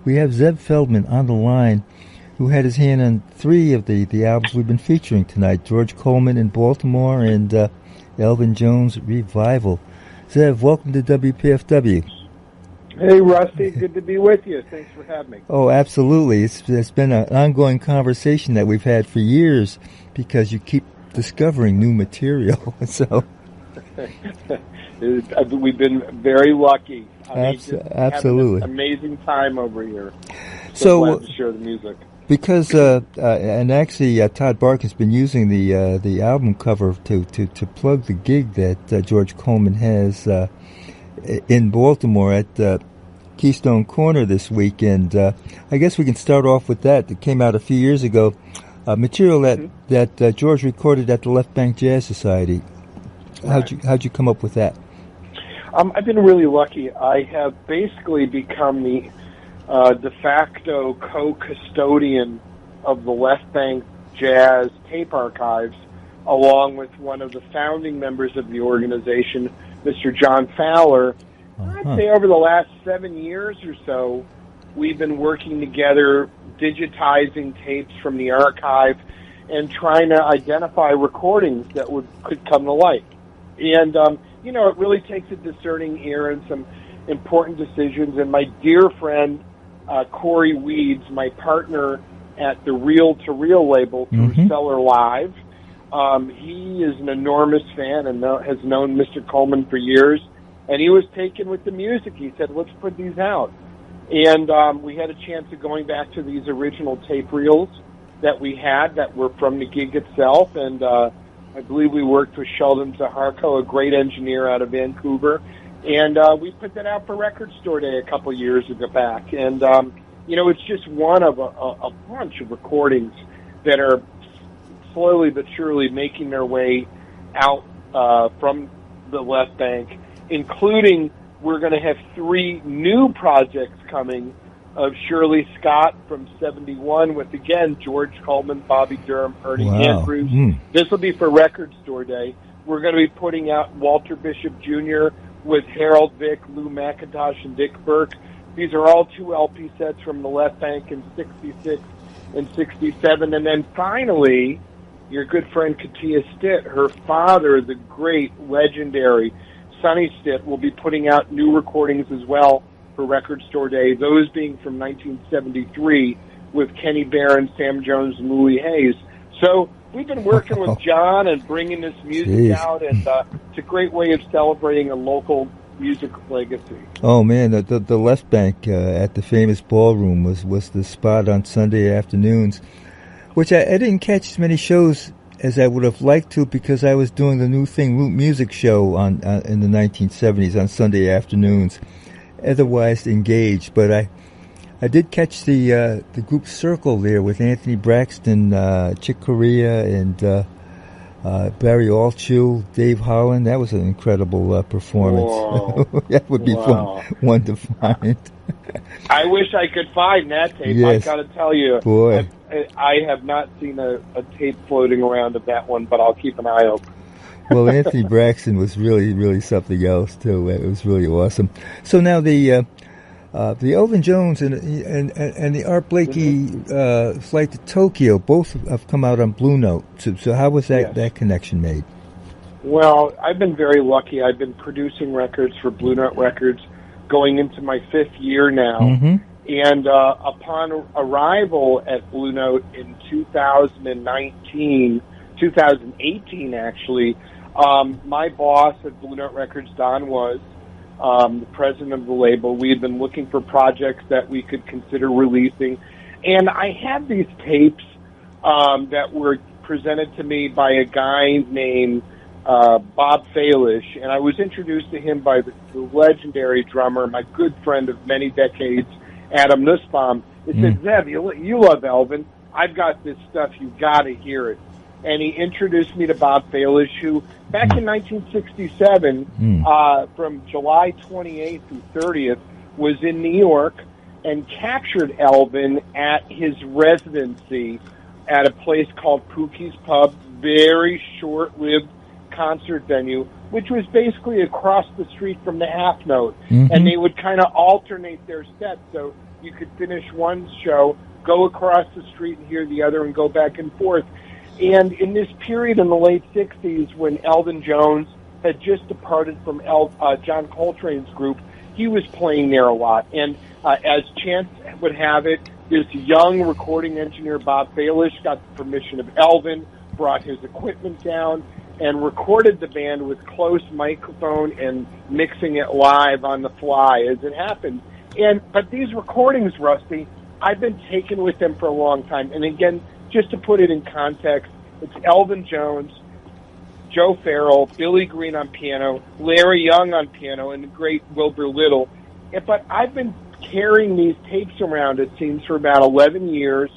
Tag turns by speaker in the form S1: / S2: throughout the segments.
S1: We have Zev Feldman on the line, who had his hand on 3 of the albums we've been featuring tonight, George Coleman in Baltimore and Elvin Jones Revival. Zev, welcome to WPFW.
S2: Hey, Rusty. Good to be with you. Thanks for having me.
S1: Oh, absolutely. It's been an ongoing conversation that we've had for years because you keep discovering new material. So
S2: we've been very lucky.
S1: Absolutely.
S2: An amazing time over here.
S1: So
S2: glad to share the music.
S1: Because and actually Todd Bark has been using the album cover to plug the gig that George Coleman has in Baltimore at Keystone Corner this weekend. I guess we can start off with that. It came out a few years ago. Material that George recorded at the Left Bank Jazz Society. How'd you come up with that?
S2: I've been really lucky. I have basically become the de facto co-custodian of the Left Bank Jazz tape archives, along with one of the founding members of the organization, Mr. John Fowler. I'd say over the last 7 years or so, we've been working together, digitizing tapes from the archive and trying to identify recordings that could come to light. And, it really takes a discerning ear and some important decisions. And my dear friend, Corey Weeds, my partner at the Reel to Reel label through Stellar Live, he is an enormous fan and has known Mr. Coleman for years. And he was taken with the music. He said, let's put these out. And we had a chance of going back to these original tape reels that we had that were from the gig itself. And I believe we worked with Sheldon Zaharko, a great engineer out of Vancouver. And we put that out for Record Store Day a couple years ago back. And, it's just one of a bunch of recordings that are slowly but surely making their way out from the Left Bank, including we're going to have 3 new projects coming of Shirley Scott from 71 with, again, George Coleman, Bobby Durham, Ernie Andrews. This will be for Record Store Day. We're going to be putting out Walter Bishop Jr. with Harold Vick, Lou McIntosh, and Dick Burke. These are all 2 LP sets from the Left Bank in 66 and 67. And then finally, your good friend Katia Stitt, her father, the great, legendary Sonny Stitt, will be putting out new recordings as well for Record Store Day, those being from 1973 with Kenny Barron, Sam Jones, and Louis Hayes. So we've been working with John and bringing this music out, and it's a great way of celebrating a local music legacy.
S1: Oh, man, the Left Bank at the famous ballroom was the spot on Sunday afternoons, which I didn't catch as many shows as I would have liked to because I was doing the New Thing Root Music show in the 1970s on Sunday afternoons, otherwise engaged. But I did catch the group Circle there with Anthony Braxton, Chick Corea, and Barry Altschul, Dave Holland. That was an incredible performance. That would be one to find.
S2: I wish I could find that tape.
S1: Yes.
S2: I got to tell you,
S1: boy,
S2: I have not seen a tape floating around of that one, but I'll keep an eye open.
S1: Well, Anthony Braxton was really, really something else too. It was really awesome. So now the Elvin Jones and the Art Blakey Flight to Tokyo both have come out on Blue Note. So how was that connection made?
S2: Well, I've been very lucky. I've been producing records for Blue Note Records going into my 5th year now. And upon arrival at Blue Note in 2018 actually, my boss at Blue Note Records, Don, was the president of the label. We had been looking for projects that we could consider releasing. And I had these tapes that were presented to me by a guy named Bob Falish, and I was introduced to him by the legendary drummer, my good friend of many decades, Adam Nussbaum. He said, Zev, you love Elvin. I've got this stuff. You've got to hear it. And he introduced me to Bob Falish, who back in 1967, from July 28th through 30th, was in New York and captured Elvin at his residency at a place called Pookie's Pub, very short-lived concert venue, which was basically across the street from the Half Note. And they would kind of alternate their sets. So You could finish one show, go across the street and hear the other, and go back and forth. And in this period in the late 60s, when Elvin Jones had just departed from John Coltrane's group, he was playing there a lot. And as chance would have it, this young recording engineer, Bob Baelish, got the permission of Elvin, brought his equipment down, and recorded the band with close microphone and mixing it live on the fly as it happened. But these recordings, Rusty, I've been taken with them for a long time. And again, just to put it in context, it's Elvin Jones, Joe Farrell, Billy Green on piano, Larry Young on piano, and the great Wilbur Little. But I've been carrying these tapes around, it seems, for about 11 years,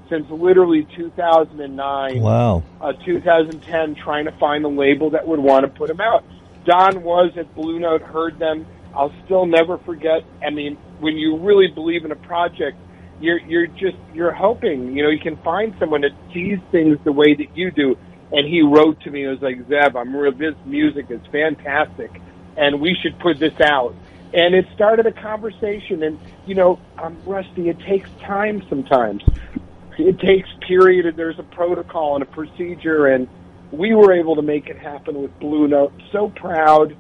S2: since literally 2009,
S1: wow.
S2: 2010, trying to find a label that would want to put them out. Don was at Blue Note, heard them. I'll still never forget. I mean, when you really believe in a project, you're hoping, you can find someone that sees things the way that you do. And he wrote to me, it was like, Zev, this music is fantastic, and we should put this out. And it started a conversation, and, Rusty, it takes time sometimes. It takes period, there's a protocol and a procedure, and we were able to make it happen with Blue Note. So proud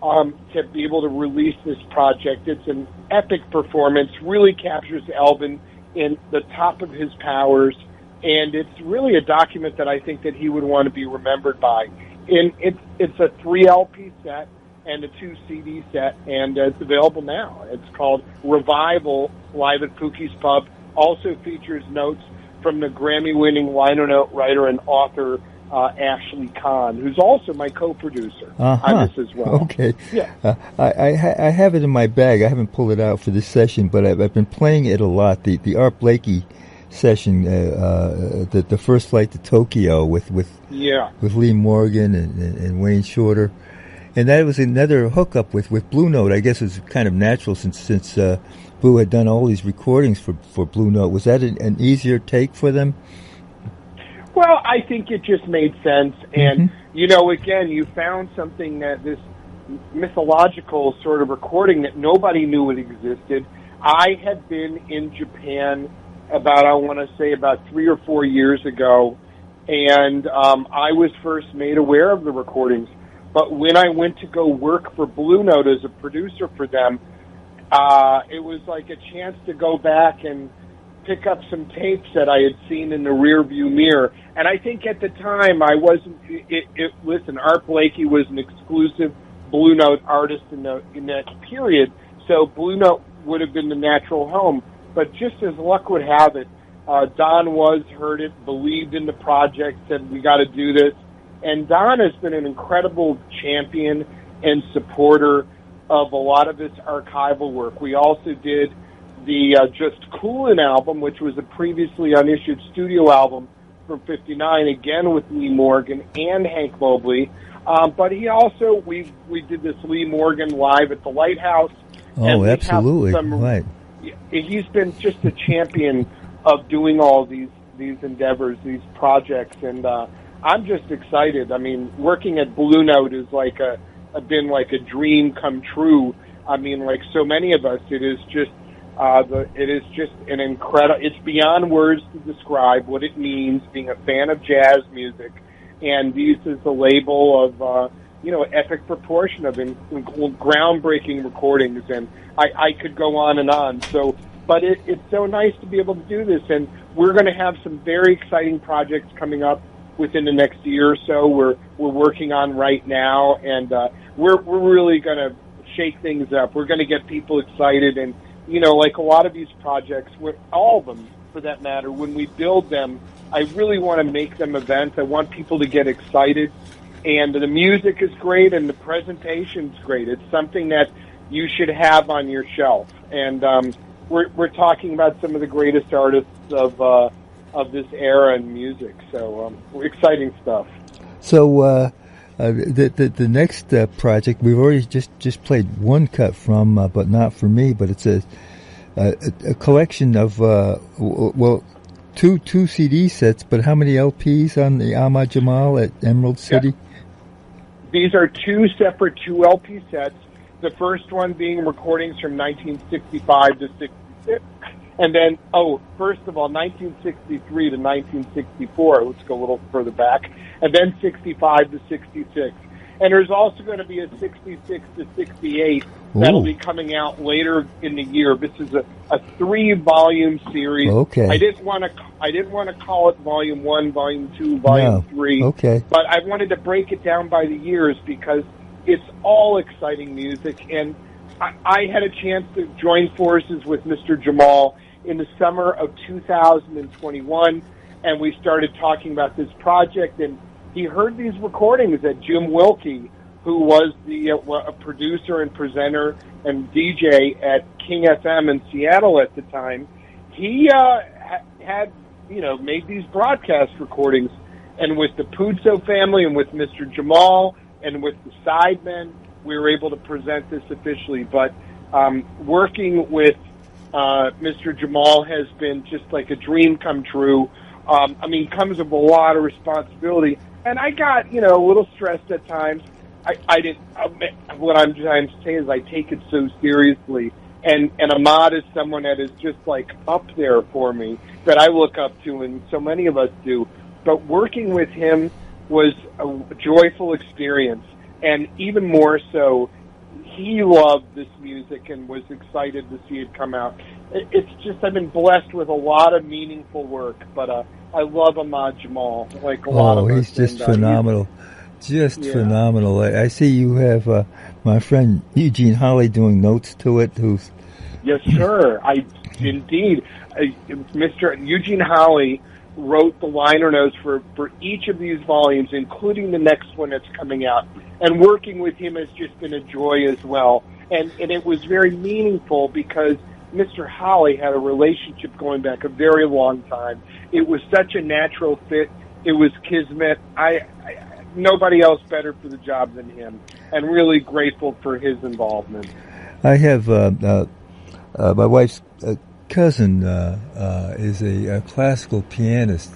S2: to be able to release this project. It's an epic performance, really captures Elvin in the top of his powers, and it's really a document that I think that he would want to be remembered by. And it's a 3 LP set and a 2 CD set, and it's available now. It's called Revival, live at Pookie's Pub. Also features notes from the Grammy-winning liner note writer and author Ashley Kahn, who's also my co-producer on this as well. Okay.
S1: Yeah. I have it in my bag. I haven't pulled it out for this session, but I've been playing it a lot. The Art Blakey session, the first flight to Tokyo with Lee Morgan and Wayne Shorter, and that was another hookup with Blue Note. I guess it's kind of natural since Blue had done all these recordings for Blue Note. Was that an easier take for them?
S2: Well, I think it just made sense, and again, you found something that this mythological sort of recording that nobody knew it existed. I had been in Japan about 3 or 4 years ago, and I was first made aware of the recordings. But when I went to go work for Blue Note as a producer for them, it was like a chance to go back and pick up some tapes that I had seen in the rearview mirror. And I think at the time I wasn't. Listen, Art Blakey was an exclusive Blue Note artist in that period, so Blue Note would have been the natural home. But just as luck would have it, Don heard it, believed in the project, said, we got to do this. And Don has been an incredible champion and supporter of a lot of this archival work. We also did the Just Coolin' album, which was a previously unissued studio album from '59, again with Lee Morgan and Hank Mobley. But he also, we did this Lee Morgan live at the Lighthouse.
S1: Oh, absolutely. Right.
S2: He's been just a champion of doing all these endeavors, these projects, and I'm just excited. I mean, working at Blue Note is been like a dream come true. I mean, like so many of us, it is just an incredible. It's beyond words to describe what it means being a fan of jazz music, and this is the label of epic proportion of groundbreaking recordings, and I could go on and on. So, but it's so nice to be able to do this, and we're going to have some very exciting projects coming up within the next year or so. We're working on right now, and we're really going to shake things up. We're going to get people excited, and like a lot of these projects, all of them for that matter, when we build them, I really want to make them events. I want people to get excited, and the music is great, and the presentation's great. It's something that you should have on your shelf, and we're talking about some of the greatest artists of this era in music. So exciting stuff.
S1: So the next project we've already just played one cut from, but not for me. But it's a collection of two CD sets. But how many LPs on the Ahmad Jamal at Emerald City?
S2: Yeah. These are two separate 2 LP sets. The first one being recordings from 1965 to And then, first of all, 1963 to 1964. Let's go a little further back. And then 65 to 66. And there's also going to be a 66 to 68 that'll be coming out later in the year. This is a 3-volume series.
S1: Okay.
S2: I didn't want to call it Volume 1, Volume 2, Volume 3.
S1: Okay.
S2: But I wanted to break it down by the years because it's all exciting music. And I had a chance to join forces with Mr. Jamal in the summer of 2021, and we started talking about this project, and he heard these recordings that Jim Wilkie, who was a producer and presenter and DJ at King FM in Seattle at the time, he had made these broadcast recordings, and with the Puzo family and with Mr. Jamal and with the Sidemen, we were able to present this officially. But working with Mr. Jamal has been just like a dream come true. Comes with a lot of responsibility. And I got, a little stressed at times. What I'm trying to say is I take it so seriously. And Ahmad is someone that is just like up there for me that I look up to, and so many of us do. But working with him was a joyful experience. And even more so, he loved this music and was excited to see it come out. It's just, I've been blessed with a lot of meaningful work, but I love Ahmad Jamal, like a lot of us.
S1: Oh, he's just phenomenal. Phenomenal. I see you have my friend Eugene Holly doing notes to it.
S2: Yes, sir. Indeed. Mr. Eugene Holly wrote the liner notes for each of these volumes, including the next one that's coming out. And working with him has just been a joy as well. And it was very meaningful because Mr. Holly had a relationship going back a very long time. It was such a natural fit. It was kismet. Nobody else better for the job than him, and really grateful for his involvement.
S1: I have my wife's cousin is a classical pianist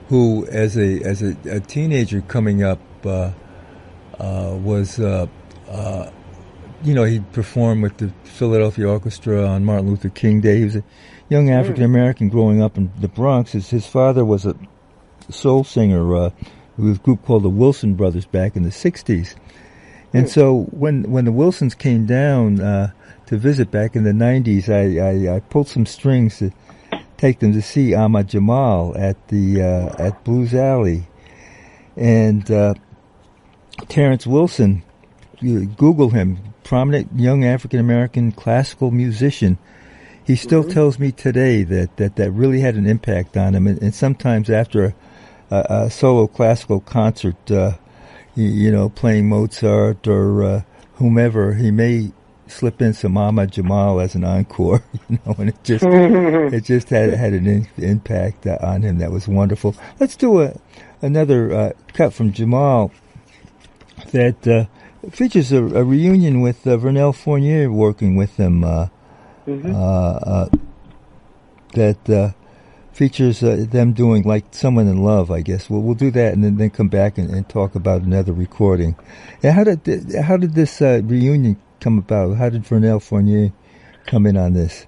S1: who, as a teenager coming up, was he performed with the Philadelphia Orchestra on Martin Luther King Day. He was a young African American growing up in the Bronx. His father was a soul singer with a group called the Wilson Brothers back in the 60s. And so when the Wilsons came down to visit back in the 90s, I pulled some strings to take them to see Ahmad Jamal at Blues Alley. And Terrence Wilson, you Google him, prominent young African-American classical musician. He still tells me today that really had an impact on him. And sometimes after a solo classical concert, playing Mozart or whomever, he may slip in some Ahmad Jamal as an encore, and it just had an impact on him that was wonderful. Let's do another cut from Jamal that features a reunion with Vernel Fournier working with him. That features them doing like Someone in Love, I guess. We'll do that and then come back and talk about another recording. And how did this reunion come about? How did Vernel Fournier come in on this?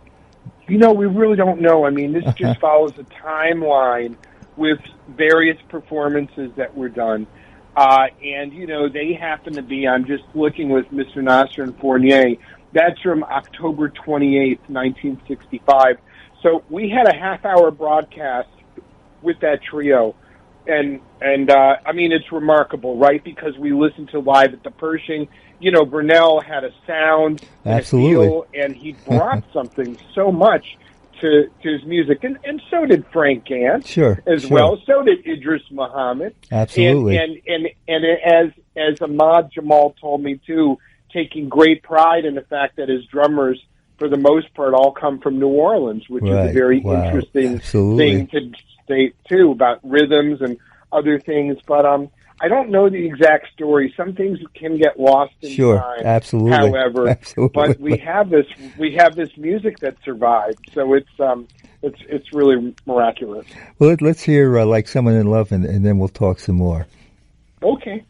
S2: We really don't know. This just follows a timeline with various performances that were done. And they happen to be, I'm just looking with Mr. Nasser and Fournier, that's from October 28th, 1965. So we had a half-hour broadcast with that trio, and it's remarkable, right? Because we listened to live at the Pershing. Vernel had a sound, and a feel, and he brought something so much to his music, and so did Frank Gant, as well. So did Idris Muhammad,
S1: absolutely.
S2: And as Ahmad Jamal told me too, taking great pride in the fact that his drummers, for the most part, all come from New Orleans, which is a very interesting thing to state, too, about rhythms and other things. But I don't know the exact story. Some things can get lost in time.
S1: Absolutely.
S2: However, but we have this music that survived, so it's really miraculous.
S1: Well, let's hear like Someone in Love, and then we'll talk some more.
S2: Okay.